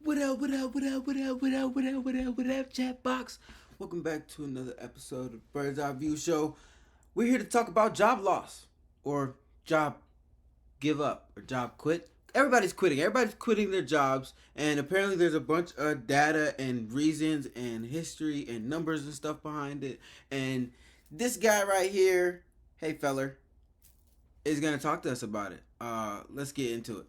What up, what up, what up, what up, what up, what up, what up, what up, chat box? Welcome back to another episode of Bird's Eye View Show. We're here to talk about job loss, or job give up, or job quit. Everybody's quitting their jobs, and apparently there's a bunch of data and reasons and history and numbers and stuff behind it. And this guy right here, hey feller, is gonna talk to us about it. Let's get into it.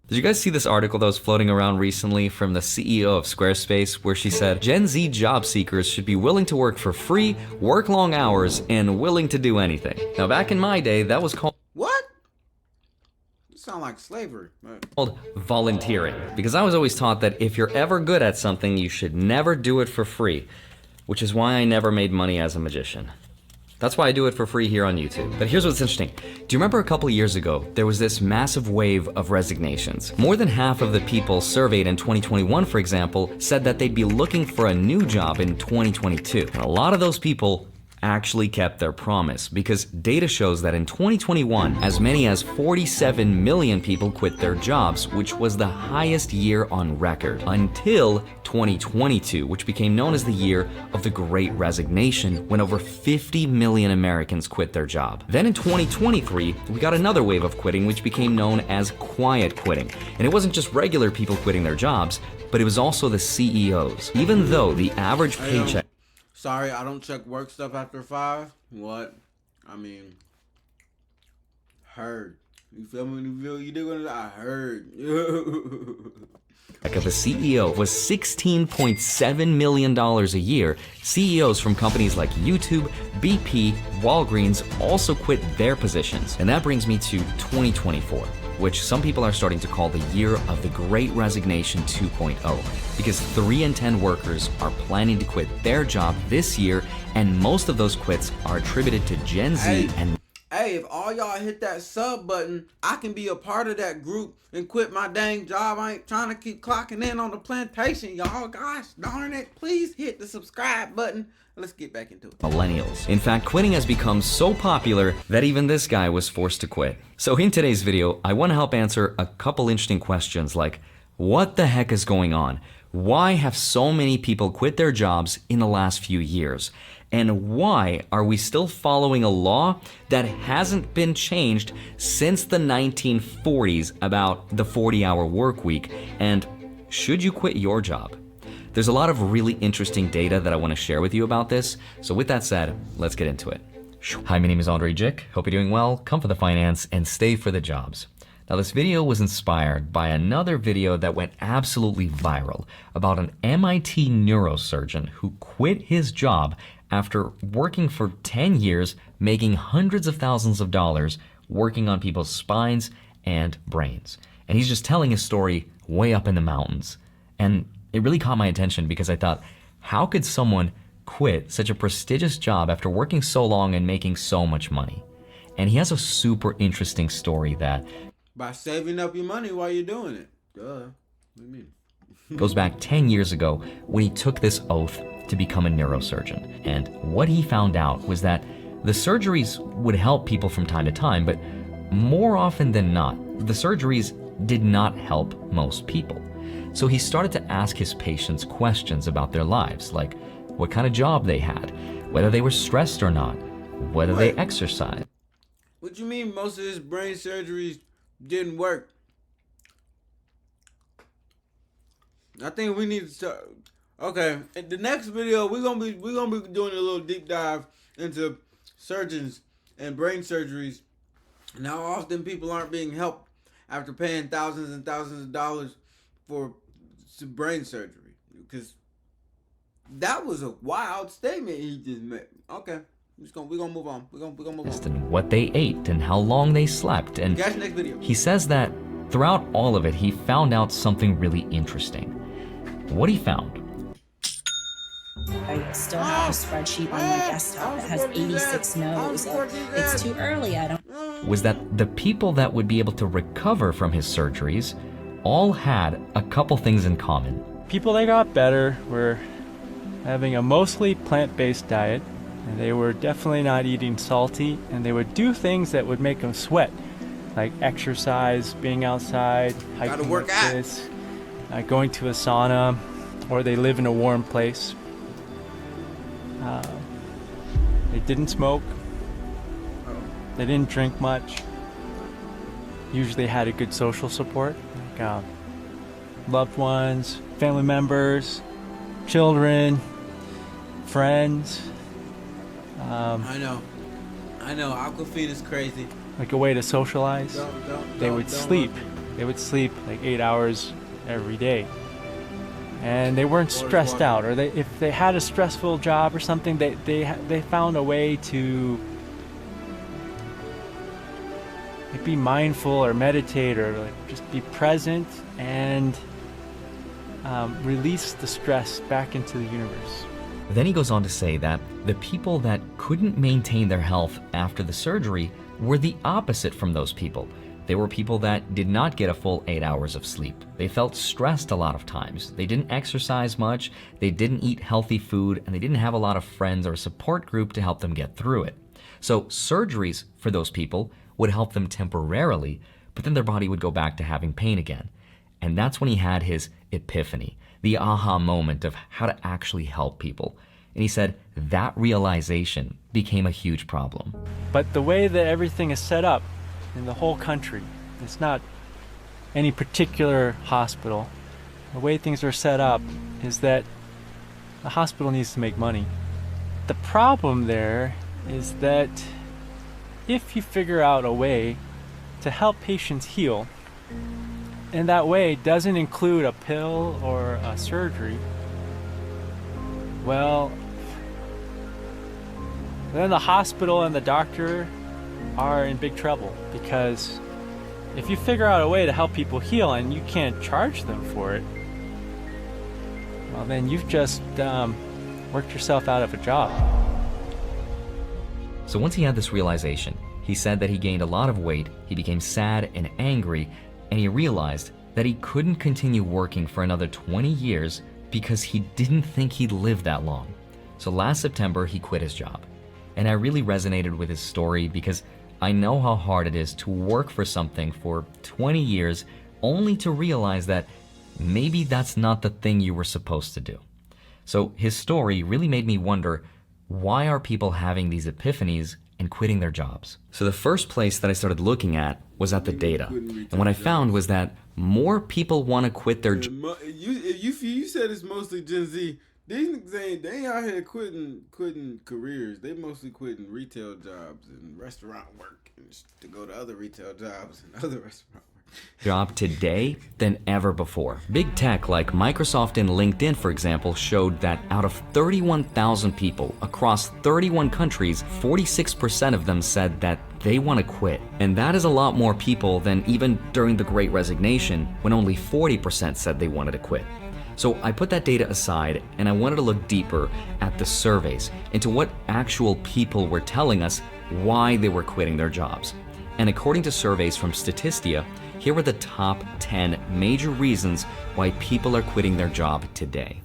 Did you guys see this article that was floating around recently from the CEO of Squarespace where she said Gen Z job seekers should be willing to work for free, work long hours, and willing to do anything? Now back in my day, that was called What? It sounds like slavery. volunteering, because I was always taught that if you're ever good at something, you should never do it for free, which is why I never made money as a magician. That's why I do it for free here on YouTube. But here's what's interesting. Do you remember a couple of years ago, there was this massive wave of resignations? More than half of the people surveyed in 2021, for example, said that they'd be looking for a new job in 2022. And a lot of those people actually kept their promise, because data shows that in 2021, as many as 47 million people quit their jobs, which was the highest year on record, until 2022, which became known as the year of the Great Resignation, when over 50 million Americans quit their job. Then in 2023, we got another wave of quitting, which became known as quiet quitting. And it wasn't just regular people quitting their jobs, but it was also the CEOs. Even though the average paycheck... Sorry, I don't check work stuff after 5. What? I mean, heard. You feel me? You do what I heard. of a CEO was $16.7 million a year. CEOs from companies like YouTube, BP, Walgreens also quit their positions. And that brings me to 2024, which some people are starting to call the year of the Great Resignation 2.0, because 3 in 10 workers are planning to quit their job this year, and most of those quits are attributed to Gen Z and... Hey, if all y'all hit that sub button, I can be a part of that group and quit my dang job. I ain't trying to keep clocking in on the plantation, y'all. Gosh darn it. Please hit the subscribe button. Let's get back into it. Millennials. In fact, quitting has become so popular that even this guy was forced to quit. So in today's video, I want to help answer a couple interesting questions like, what the heck is going on? Why have so many people quit their jobs in the last few years? And why are we still following a law that hasn't been changed since the 1940s about the 40-hour work week? And should you quit your job? There's a lot of really interesting data that I want to share with you about this. So with that said, let's get into it. Hi, my name is Andre Jick. Hope you're doing well. Come for the finance and stay for the jobs. Now, this video was inspired by another video that went absolutely viral about an MIT neurosurgeon who quit his job after working for 10 years, making hundreds of thousands of dollars, working on people's spines and brains. And he's just telling his story way up in the mountains. And it really caught my attention because I thought, how could someone quit such a prestigious job after working so long and making so much money? And he has a super interesting story that by saving up your money while you're doing it. Duh. What do you mean? Goes back 10 years ago when he took this oath to become a neurosurgeon. And what he found out was that the surgeries would help people from time to time, but more often than not, the surgeries did not help most people. So he started to ask his patients questions about their lives, like what kind of job they had, whether they were stressed or not, whether they exercised. What you mean most of his brain surgeries didn't work? I think we need to start. Okay, in the next video we're gonna be doing a little deep dive into surgeons and brain surgeries and how often people aren't being helped after paying thousands and thousands of dollars for some brain surgery, because that was a wild statement he just made. Okay, we're gonna move on. We're gonna move on. And what they ate and how long they slept. And catch next video. He says that throughout all of it, he found out something really interesting. What he found. I still have a spreadsheet on my desktop that has 86 no's. It's too early, I don't... Was that the people that would be able to recover from his surgeries all had a couple things in common. People that got better were having a mostly plant-based diet, and they were definitely not eating salty, and they would do things that would make them sweat. like exercise, being outside, hiking work like out. this, going to a sauna, or they live in a warm place. They didn't smoke. They didn't drink much. Usually had a good social support, like loved ones, family members, children, friends. I know. Aquafina is crazy. Like a way to socialize. They would sleep. They would sleep like 8 hours every day. And they weren't stressed out, or if they had a stressful job or something, they found a way to be mindful or meditate or like just be present and release the stress back into the universe. Then he goes on to say that the people that couldn't maintain their health after the surgery were the opposite from those people. They were people that did not get a full 8 hours of sleep. They felt stressed a lot of times. They didn't exercise much, they didn't eat healthy food, and they didn't have a lot of friends or a support group to help them get through it. So surgeries for those people would help them temporarily, but then their body would go back to having pain again. And that's when he had his epiphany, the aha moment of how to actually help people. And he said that realization became a huge problem. But the way that everything is set up in the whole country, it's not any particular hospital. The way things are set up is that the hospital needs to make money. The problem there is that if you figure out a way to help patients heal, and that way doesn't include a pill or a surgery, well, then the hospital and the doctor are in big trouble, because if you figure out a way to help people heal and you can't charge them for it, well, then you've just worked yourself out of a job. So once he had this realization, he said that he gained a lot of weight, he became sad and angry, and he realized that he couldn't continue working for another 20 years because he didn't think he'd live that long. So last September, he quit his job. And I really resonated with his story because I know how hard it is to work for something for 20 years only to realize that maybe that's not the thing you were supposed to do. So his story really made me wonder, why are people having these epiphanies and quitting their jobs? So the first place that I started looking at was at the data. And what I found was that more people want to quit their jobs. You said it's mostly Gen Z. These niggas they ain't out here quitting careers. They mostly quitting retail jobs and restaurant work and to go to other retail jobs and other restaurant work. Job today than ever before. Big tech like Microsoft and LinkedIn, for example, showed that out of 31,000 people across 31 countries, 46% of them said that they want to quit. And that is a lot more people than even during the Great Resignation, when only 40% said they wanted to quit. So I put that data aside and I wanted to look deeper at the surveys into what actual people were telling us why they were quitting their jobs. And according to surveys from Statista, here are the top 10 major reasons why people are quitting their job today.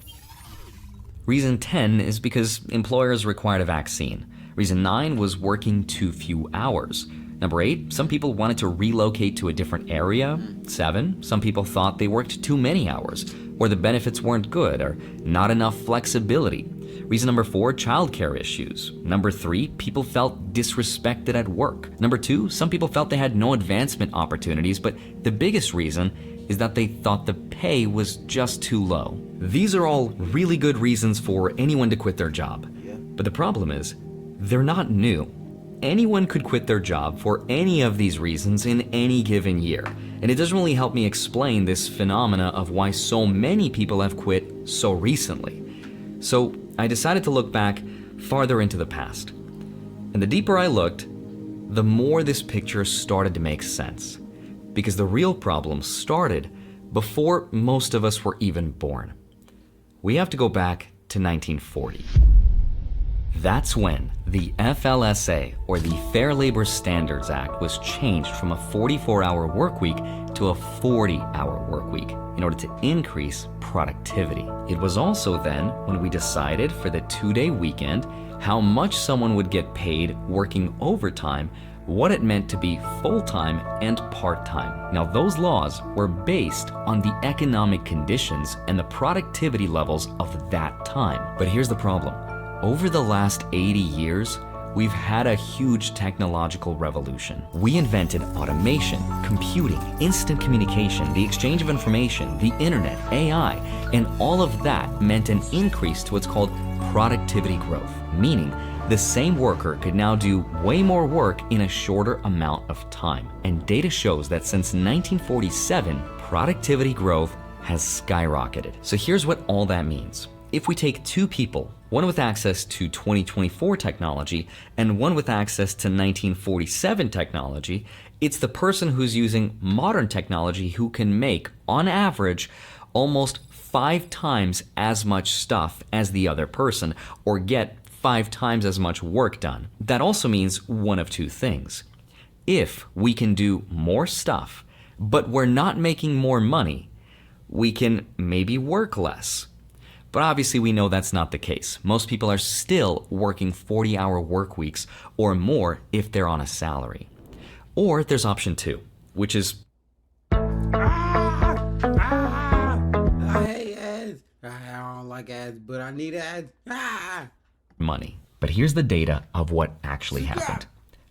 Reason 10 is because employers required a vaccine. Reason 9 was working too few hours. Number 8, some people wanted to relocate to a different area. 7, some people thought they worked too many hours, or the benefits weren't good, or not enough flexibility. Reason number 4, childcare issues. Number 3, people felt disrespected at work. Number 2, some people felt they had no advancement opportunities, but the biggest reason is that they thought the pay was just too low. These are all really good reasons for anyone to quit their job. But the problem is, they're not new. Anyone could quit their job for any of these reasons in any given year. And it doesn't really help me explain this phenomena of why so many people have quit so recently. So I decided to look back farther into the past. And the deeper I looked, the more this picture started to make sense. Because the real problem started before most of us were even born. We have to go back to 1940. That's when the FLSA, or the Fair Labor Standards Act, was changed from a 44-hour work week to a 40-hour work week in order to increase productivity. It was also then when we decided for the 2-day weekend how much someone would get paid working overtime what it meant to be full-time and part-time. Now, those laws were based on the economic conditions and the productivity levels of that time. But here's the problem. Over the last 80 years, we've had a huge technological revolution. We invented automation, computing, instant communication, the exchange of information, the internet, AI, and all of that meant an increase to what's called productivity growth, meaning the same worker could now do way more work in a shorter amount of time. And data shows that since 1947, productivity growth has skyrocketed. So here's what all that means. If we take two people, one with access to 2024 technology and one with access to 1947 technology, it's the person who's using modern technology who can make, on average, almost 5 times as much stuff as the other person, or get 5 times as much work done. That also means one of two things. If we can do more stuff, but we're not making more money, we can maybe work less. But obviously we know that's not the case. Most people are still working 40-hour work weeks or more if they're on a salary. Or there's option 2, which is I hate ads. I don't like ads, but I need ads. money. But here's the data of what actually happened.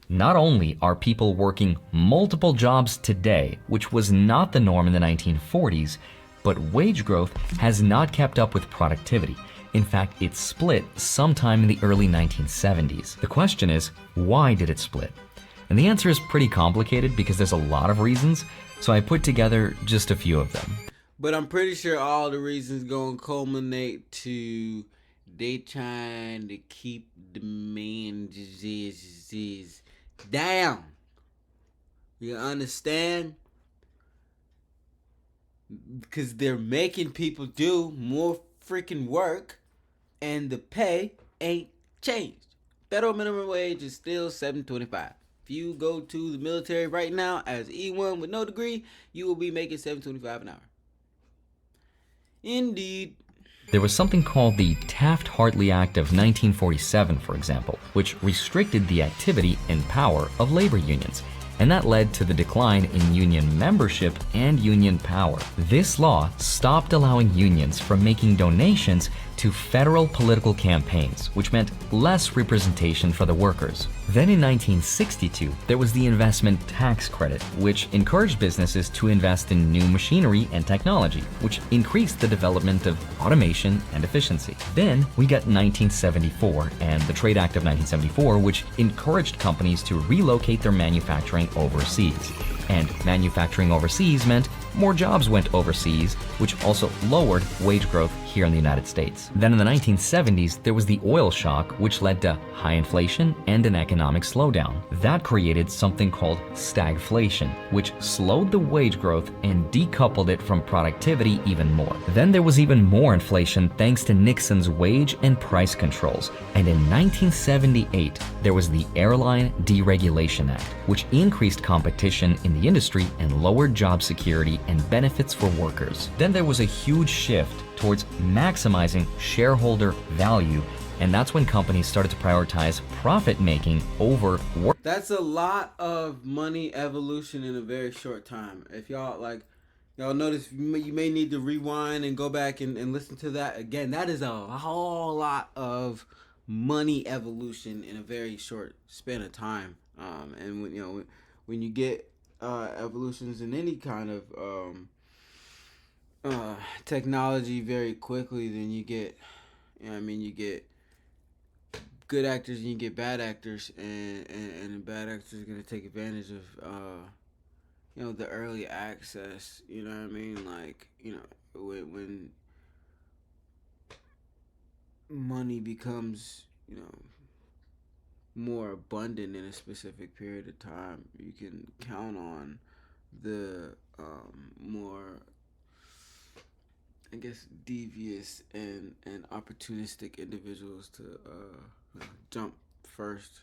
Not only are people working multiple jobs today, which was not the norm in the 1940s, but wage growth has not kept up with productivity. In fact, it split sometime in the early 1970s. The question is, why did it split? And the answer is pretty complicated because there's a lot of reasons, so I put together just a few of them. But I'm pretty sure all the reasons gonna culminate to they trying to keep demand diseases down. You understand? Because they're making people do more freaking work and the pay ain't changed. Federal minimum wage is still $7.25. If you go to the military right now as E1 with no degree, you will be making $7.25 an hour. Indeed. There was something called the Taft-Hartley Act of 1947, for example, which restricted the activity and power of labor unions, and that led to the decline in union membership and union power. This law stopped allowing unions from making donations to federal political campaigns, which meant less representation for the workers. Then in 1962, there was the investment tax credit, which encouraged businesses to invest in new machinery and technology, which increased the development of automation and efficiency. Then we got 1974 and the Trade Act of 1974, which encouraged companies to relocate their manufacturing overseas. And manufacturing overseas meant more jobs went overseas, which also lowered wage growth here in the United States. Then in the 1970s, there was the oil shock, which led to high inflation and an economic slowdown. That created something called stagflation, which slowed the wage growth and decoupled it from productivity even more. Then there was even more inflation thanks to Nixon's wage and price controls. And in 1978, there was the Airline Deregulation Act, which increased competition in the industry and lowered job security and benefits for workers. Then there was a huge shift towards maximizing shareholder value, and that's when companies started to prioritize profit making over work. That's a lot of money evolution in a very short time. If y'all notice, you may need to rewind and go back and listen to that again. That is a whole lot of money evolution in a very short span of time. And when you get evolutions in any kind of technology very quickly, then you get you get good actors and you get bad actors, and the bad actors are going to take advantage of the early access. You know what I mean? Like, when money becomes more abundant in a specific period of time, you can count on the more, I guess, devious and opportunistic individuals to jump first.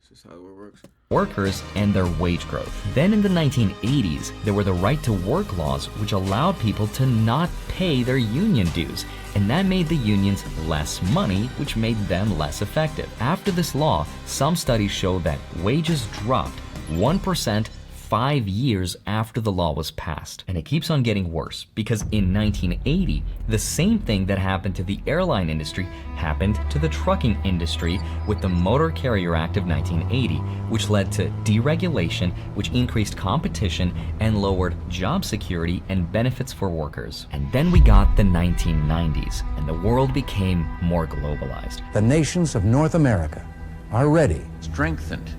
This is how it works. Workers and their wage growth. Then in the 1980s, there were the right to work laws, which allowed people to not pay their union dues, and that made the unions less money, which made them less effective. After this law, some studies show that wages dropped 1% 5 years after the law was passed. And it keeps on getting worse because in 1980, the same thing that happened to the airline industry happened to the trucking industry with the Motor Carrier Act of 1980, which led to deregulation, which increased competition and lowered job security and benefits for workers. And then we got the 1990s, and the world became more globalized. The nations of North America are ready. Strengthened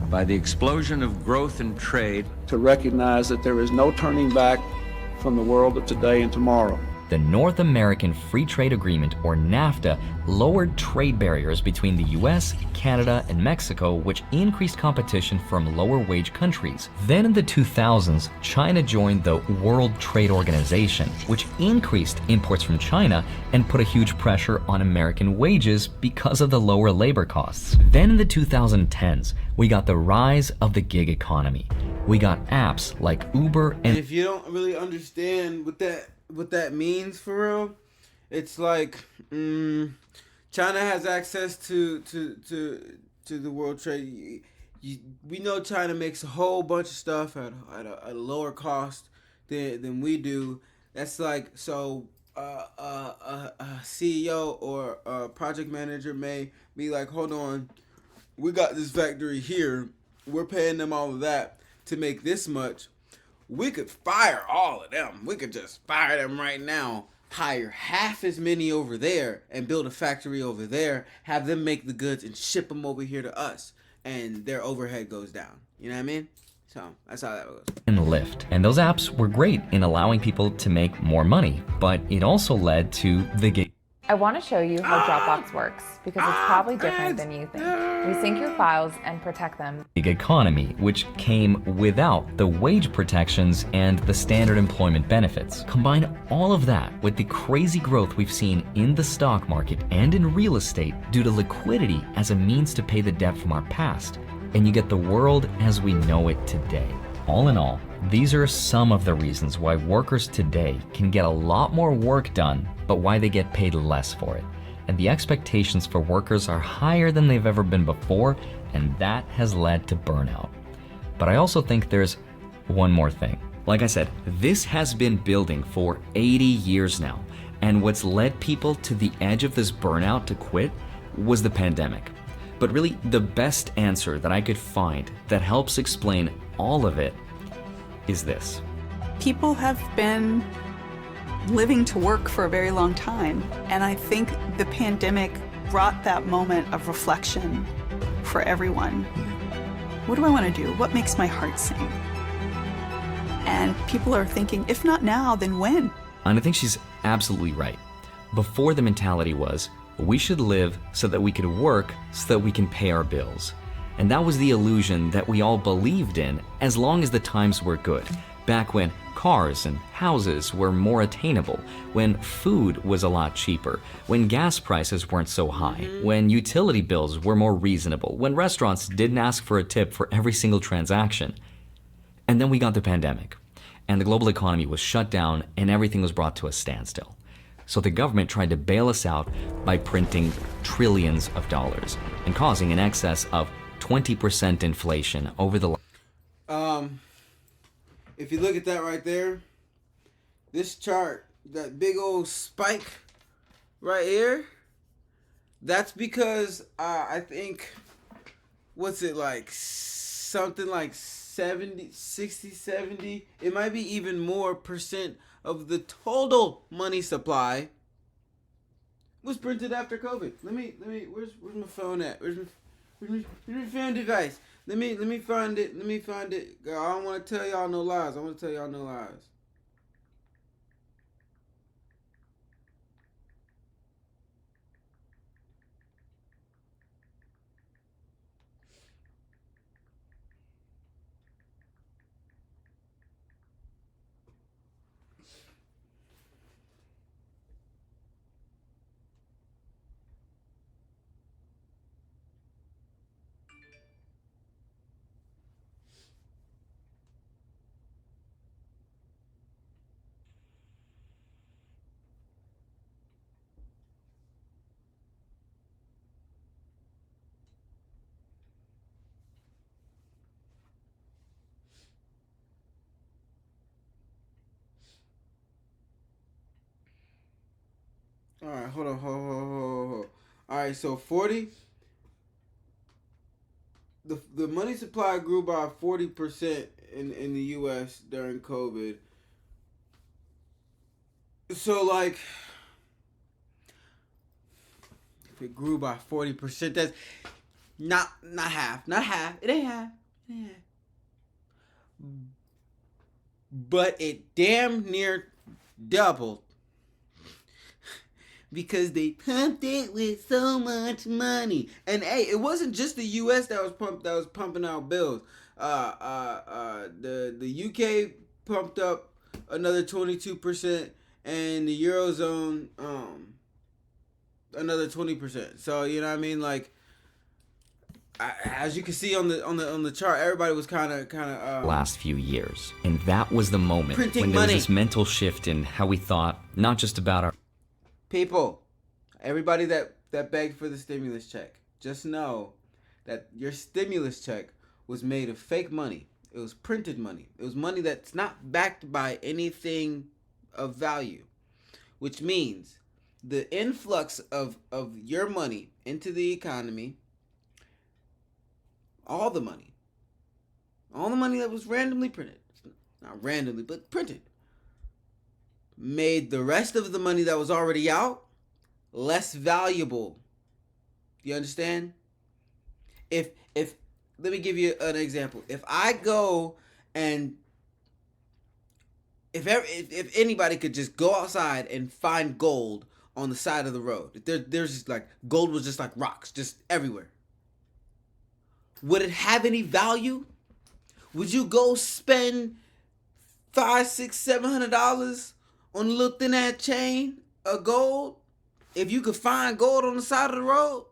by the explosion of growth and trade, to recognize that there is no turning back from the world of today and tomorrow. The North American Free Trade Agreement, or NAFTA, lowered trade barriers between the US, Canada, and Mexico, which increased competition from lower-wage countries. Then in the 2000s, China joined the World Trade Organization, which increased imports from China and put a huge pressure on American wages because of the lower labor costs. Then in the 2010s, we got the rise of the gig economy. We got apps like Uber and if you don't really understand what that means for real, it's like China has access to the world trade. We know China makes a whole bunch of stuff at a lower cost than we do. That's like, so a CEO or a project manager may be like, hold on, we got this factory here, we're paying them all of that to make this much. We could fire all of them. We could just fire them right now, hire half as many over there and build a factory over there, have them make the goods and ship them over here to us, and their overhead goes down. You know what I mean? So that's how that goes. and Lyft. And those apps were great in allowing people to make more money, but it also led to the gig I want to show you how Dropbox works because it's probably different than you think. We sync your files and protect them. economy, which came without the wage protections and the standard employment benefits. Combine all of that with the crazy growth we've seen in the stock market and in real estate due to liquidity as a means to pay the debt from our past, and you get the world as we know it today. All in all, these are some of the reasons why workers today can get a lot more work done, but why they get paid less for it. And the expectations for workers are higher than they've ever been before, and that has led to burnout. But I also think there's one more thing. Like I said, this has been building for 80 years now, and what's led people to the edge of this burnout to quit was the pandemic. But really, the best answer that I could find that helps explain all of it is this. People have been living to work for a very long time, and I think the pandemic brought that moment of reflection for everyone. What do I want to do? What makes my heart sing? And people are thinking, if not now, then when? And I think she's absolutely right. Before, the mentality was, we should live so that we could work so that we can pay our bills. And that was the illusion that we all believed in as long as the times were good. Back when cars and houses were more attainable, when food was a lot cheaper, when gas prices weren't so high, when utility bills were more reasonable, when restaurants didn't ask for a tip for every single transaction. And then we got the pandemic, and the global economy was shut down and everything was brought to a standstill. So the government tried to bail us out by printing trillions of dollars and causing an excess of 20% inflation over the if you look at that right there, this chart, that big old spike right here, that's because I think, what's it like, something like 70, it might be even more percent of the total money supply was printed after COVID. Let me where's my phone at? Where's my phone device? Let me find it. Let me find it. Girl, I don't want to tell y'all no lies. I want to tell y'all no lies. All right, hold on, hold. All right, so 40. The money supply grew by 40% in the U.S. during COVID. So like, if it grew by 40%, that's not half, not half. It ain't half. It ain't half. But it damn near doubled because they pumped it with so much money. And hey, it wasn't just the U.S. that was pumping out bills. The UK pumped up another 22%, and the Eurozone another 20%. So you know what I mean, like. As you can see on the chart, everybody was kind of last few years, and that was the moment printing when there money. was this mental shift in how we thought, not just about our People, everybody that begged for the stimulus check, just know that your stimulus check was made of fake money. It was printed money. It was money that's not backed by anything of value, which means the influx of your money into the economy, all the money that was randomly printed, not randomly, but printed, made the rest of the money that was already out less valuable. You understand? If let me give you an example. If I go and if anybody could just go outside and find gold on the side of the road, if there's just like gold was just like rocks just everywhere, would it have any value? Would you go spend $500, $600, $700 on a little thin ass chain of gold if you could find gold on the side of the road?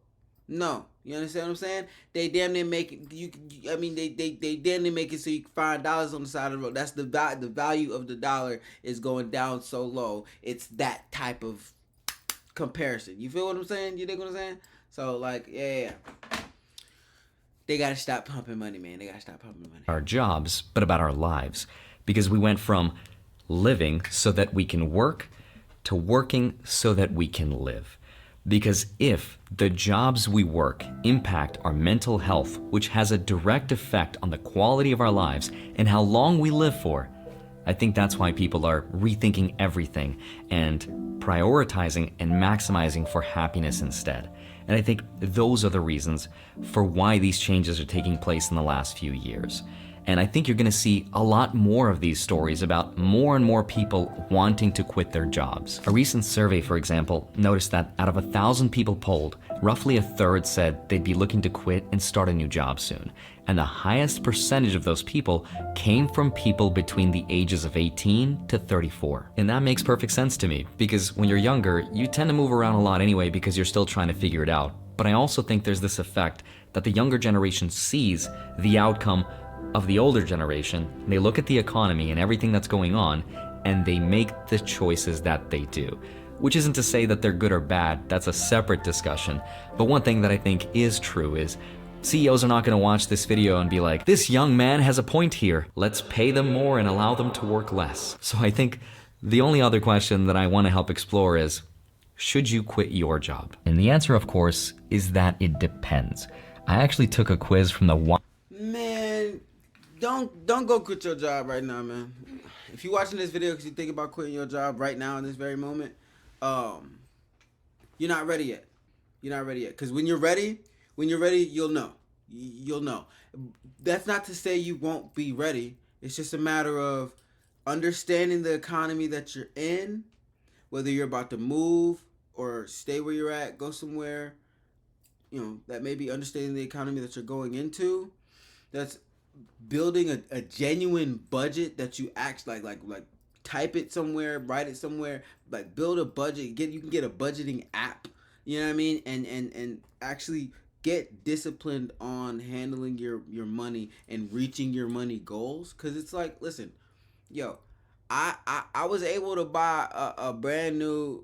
No. You understand what I'm saying? They damn near make it. They damn near make it so you can find dollars on the side of the road. That's the value of the dollar is going down so low. It's that type of comparison. You feel what I'm saying? You dig what I'm saying? So like, yeah. They gotta stop pumping money, man. They gotta stop pumping money. our jobs, but about our lives. Because we went from living so that we can work to working so that we can live. Because if the jobs we work impact our mental health, which has a direct effect on the quality of our lives and how long we live for, I think that's why people are rethinking everything and prioritizing and maximizing for happiness instead. And I think those are the reasons for why these changes are taking place in the last few years. And I think you're going to see a lot more of these stories about more and more people wanting to quit their jobs. A recent survey, for example, noticed that out of 1,000 people polled, roughly a third said they'd be looking to quit and start a new job soon. And the highest percentage of those people came from people between the ages of 18 to 34. And that makes perfect sense to me, because when you're younger, you tend to move around a lot anyway because you're still trying to figure it out. But I also think there's this effect that the younger generation sees the outcome of the older generation. They look at the economy and everything that's going on, and they make the choices that they do. Which isn't to say that they're good or bad, that's a separate discussion. But one thing that I think is true is CEOs are not going to watch this video and be like, this young man has a point here, let's pay them more and allow them to work less. So I think the only other question that I want to help explore is, should you quit your job? And the answer, of course, is that it depends. I actually took a quiz from the Man, don't go quit your job right now, man. If you're watching this video because you think about quitting your job right now in this very moment, you're not ready yet. You're not ready yet. Because when you're ready, you'll know. You'll know. That's not to say you won't be ready. It's just a matter of understanding the economy that you're in, whether you're about to move or stay where you're at, go somewhere, that may be understanding the economy that you're going into. That's building a genuine budget that you act like type it somewhere, write it somewhere, like build a budget. You can get a budgeting app, you know what I mean, and actually get disciplined on handling your money and reaching your money goals. Cause it's like, listen, I was able to buy a brand new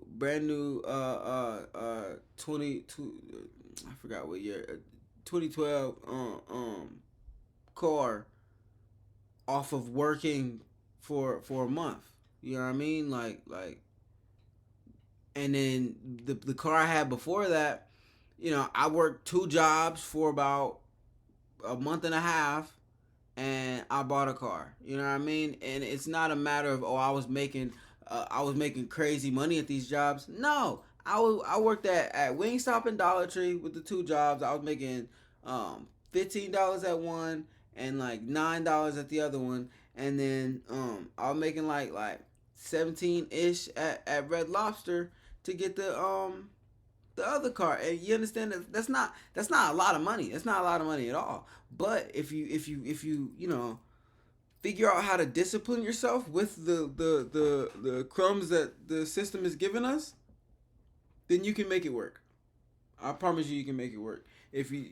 2012 car off of working for a month. You know what I mean? Like And then the car I had before that, you know, I worked 2 jobs for about a month and a half, and I bought a car. You know what I mean? And it's not a matter of, oh, I was making crazy money at these jobs. No, I worked at Wingstop and Dollar Tree with the 2 jobs. I was making $15 at one and like $9 at the other one, and then I was making like 17-ish at Red Lobster to get the other car. And you understand that that's not a lot of money. That's not a lot of money at all. But if you you know, figure out how to discipline yourself with the crumbs that the system is giving us, then you can make it work. I promise you can make it work. If you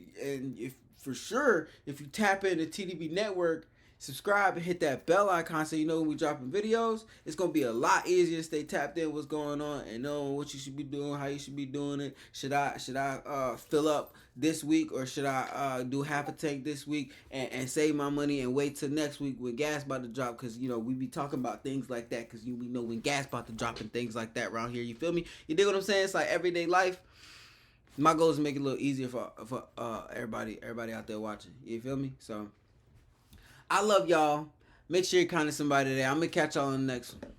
tap into TDB Network, subscribe and hit that bell icon so you know when we dropping videos. It's gonna be a lot easier to stay tapped in what's going on and know what you should be doing, how you should be doing it. Should I fill up this week, or should I do half a tank this week and save my money and wait till next week when gas about to drop? Because you know we be talking about things like that because we know when gas about to drop and things like that around here. You feel me? You dig what I'm saying? It's like everyday life. My goal is to make it a little easier for everybody out there watching. You feel me? So I love y'all. Make sure you're kind to somebody today. I'm gonna catch y'all on the next one.